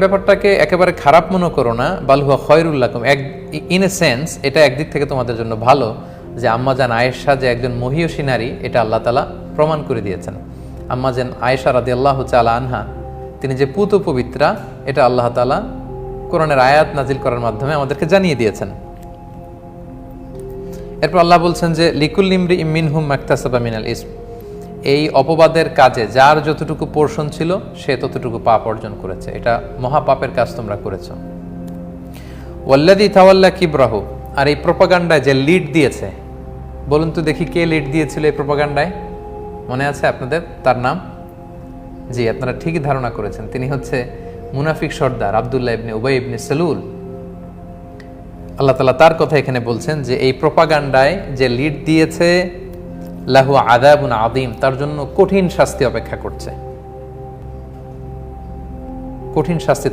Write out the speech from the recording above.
ব্যাপারটাকে একেবারে খারাপ মনে করো না, বালহুয়া খয়রুল লাকুম। ইন এ সেন্স এটা একদিক থেকে তোমাদের জন্য ভালো যে আম্মাজান আয়েশা যে একজন মহিয়সী নারী, এটা আল্লাহ তাআলা প্রমাণ করে দিয়েছেন। আম্মাজান আয়েশা রাদিয়াল্লাহু তাআলা আনহা, তিনি যে পুত পবিত্রা, এটা আল্লাহ তাআলা কোরআনের আয়াত নাজিল করার মাধ্যমে আমাদেরকে জানিয়ে দিয়েছেন। এরপর আল্লাহ বলছেন যে লিকুল্লি ইমরিইম মিনহুম মাকতাসাবা মিনাল ইসম, এই অপবাদের কাজে যার যতটুকু পোর্শন ছিল সে ততটুকু পাপ অর্জন করেছে। এটা মহাপাপের কাজ তোমরা করেছো। ওয়াল্লাযী তাওয়াল্লা কিবরাহু, আর এই প্রপাগান্ডায় যে লিড দিয়েছে, বলুন তো দেখি কে লিড দিয়েছিল এই প্রপাগান্ডায়? মনে আছে আপনাদের তার নাম? জি, আপনারা ঠিকই ধারণা করেছেন, তিনি হচ্ছে মুনাফিক সর্দার আব্দুল্লাহ ইবনে উবাই ইবনে সালুল। আল্লাহ তাআলা তার কথা এখানে বলছেন যে এই প্রপাগান্ডায় যে লিড দিয়েছে, লাহু আযাবুন আযীম, তার জন্য কঠিন শাস্তি অপেক্ষা করছে, কঠিন শাস্তি